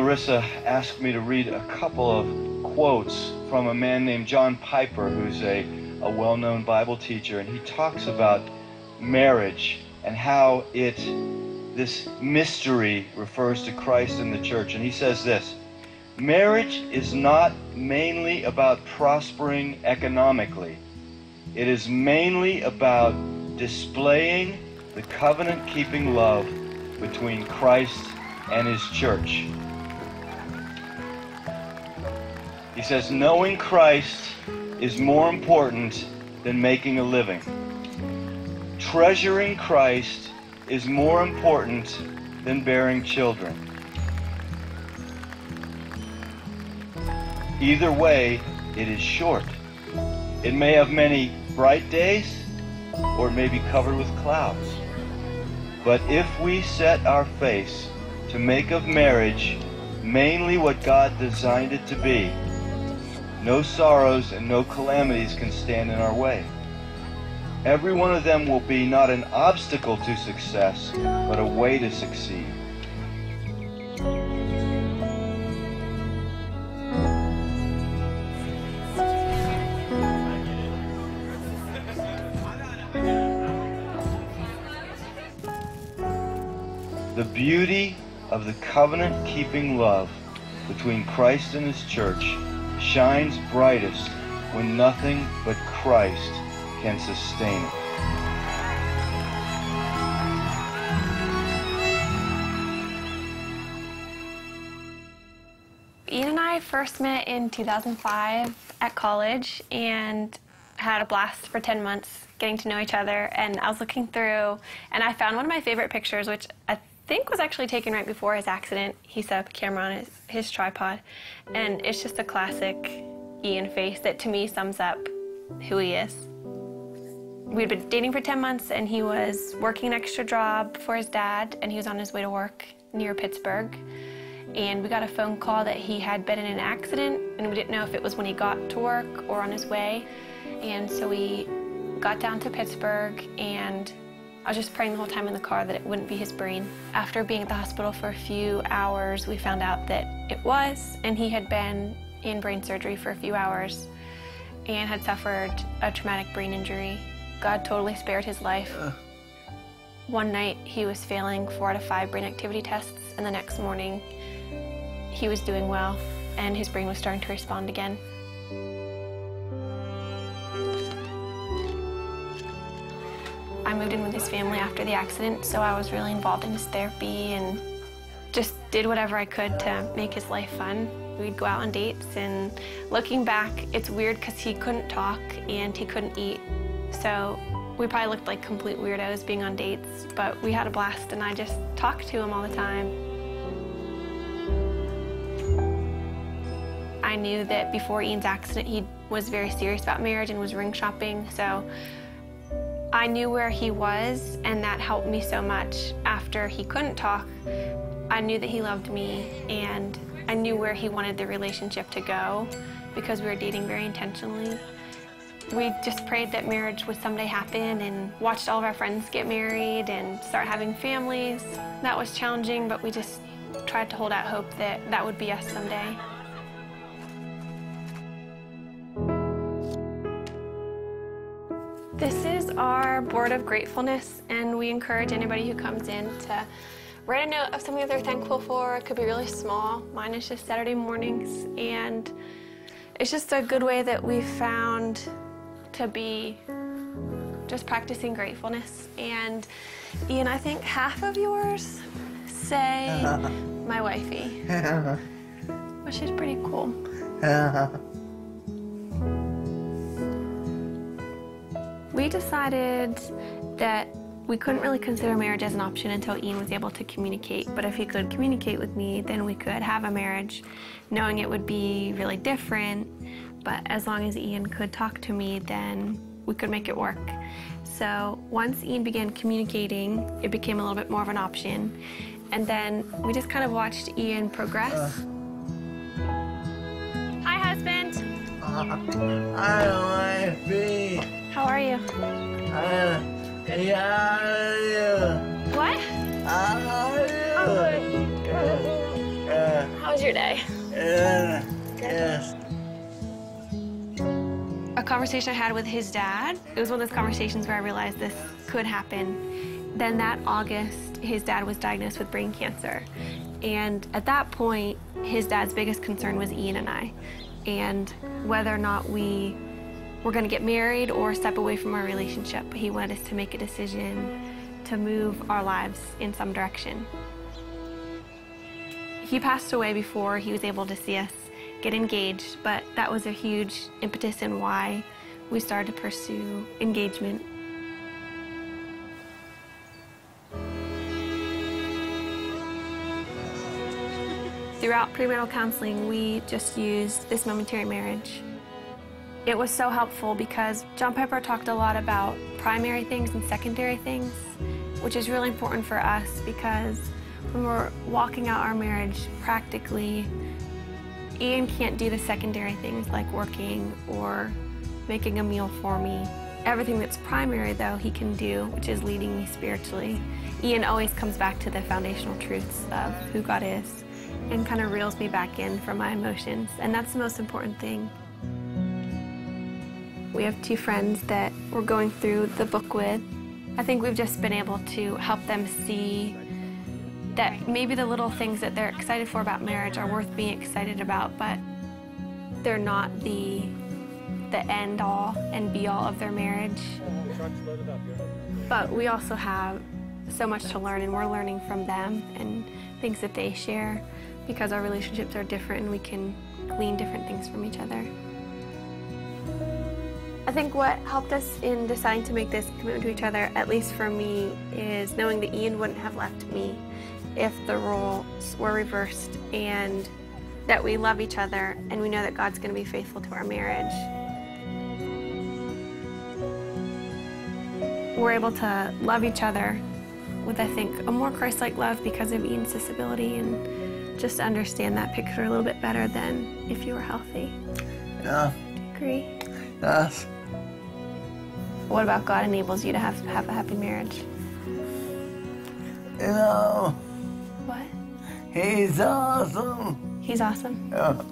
Larissa asked me to read a couple of quotes from a man named John Piper, who's a well-known Bible teacher, and he talks about marriage and how this mystery refers to Christ and the church. And he says this: marriage is not mainly about prospering economically. It is mainly about displaying the covenant-keeping love between Christ and his church. He says, knowing Christ is more important than making a living. Treasuring Christ is more important than bearing children. Either way, it is short. It may have many bright days, or it may be covered with clouds. But if we set our face to make of marriage mainly what God designed it to be, no sorrows and no calamities can stand in our way. Every one of them will be not an obstacle to success, but a way to succeed. The beauty of the covenant-keeping love between Christ and his church shines brightest when nothing but Christ can sustain it. Ian and I first met in 2005 at college and had a blast for 10 months getting to know each other. And I was looking through and I found one of my favorite pictures, which I think was actually taken right before his accident. He set up a camera on his tripod, and it's just a classic Ian face that to me sums up who he is. We'd been dating for 10 months and he was working an extra job for his dad, and he was on his way to work near Pittsburgh. And we got a phone call that he had been in an accident, and we didn't know if it was when he got to work or on his way. And so we got down to Pittsburgh, and I was just praying the whole time in the car that it wouldn't be his brain. After being at the hospital for a few hours, we found out that it was, and he had been in brain surgery for a few hours and had suffered a traumatic brain injury. God totally spared his life. One night he was failing 4 out of 5 brain activity tests, and the next morning he was doing well and his brain was starting to respond again. I moved in with his family after the accident, so I was really involved in his therapy and just did whatever I could to make his life fun. We'd go out on dates, and looking back, it's weird because he couldn't talk and he couldn't eat. So we probably looked like complete weirdos being on dates, but we had a blast, and I just talked to him all the time. I knew that before Ian's accident, he was very serious about marriage and was ring shopping, so I knew where he was, and that helped me so much. After he couldn't talk, I knew that he loved me, and I knew where he wanted the relationship to go because we were dating very intentionally. We just prayed that marriage would someday happen and watched all of our friends get married and start having families. That was challenging, but we just tried to hold out hope that that would be us someday. This is our board of gratefulness, and we encourage anybody who comes in to write a note of something that they're thankful for. It could be really small. Mine is just Saturday mornings, and it's just a good way that we've found to be just practicing gratefulness. And Ian, I think half of yours say my wifey, which is pretty cool. We decided that we couldn't really consider marriage as an option until Ian was able to communicate. But if he could communicate with me, then we could have a marriage, knowing it would be really different. But as long as Ian could talk to me, then we could make it work. So once Ian began communicating, it became a little bit more of an option. And then we just kind of watched Ian progress. Hi, husband. Hi, wifey. How are you? Yeah. What? How are you? I'm good. How How was your day? Yes. A conversation I had with his dad, it was one of those conversations where I realized this could happen. Then that August, his dad was diagnosed with brain cancer. And at that point, his dad's biggest concern was Ian and I, and whether or not we were going to get married or step away from our relationship. He wanted us to make a decision to move our lives in some direction. He passed away before he was able to see us get engaged, but that was a huge impetus in why we started to pursue engagement. Throughout premarital counseling, we just used this momentary marriage. It was so helpful because John Piper talked a lot about primary things and secondary things, which is really important for us because when we're walking out our marriage practically, Ian can't do the secondary things like working or making a meal for me. Everything that's primary, though, he can do, which is leading me spiritually. Ian always comes back to the foundational truths of who God is and kind of reels me back in from my emotions, and that's the most important thing. We have two friends that we're going through the book with. I think we've just been able to help them see that maybe the little things that they're excited for about marriage are worth being excited about, but they're not the end all and be all of their marriage. But we also have so much to learn, and we're learning from them and things that they share because our relationships are different and we can glean different things from each other. I think what helped us in deciding to make this commitment to each other, at least for me, is knowing that Ian wouldn't have left me if the roles were reversed, and that we love each other and we know that God's going to be faithful to our marriage. We're able to love each other with, I think, a more Christ-like love because of Ian's disability, and just understand that picture a little bit better than if you were healthy. Yeah. Do you agree? Yes. What about God enables you to have a happy marriage? You know, What? he's awesome. He's awesome. Yeah.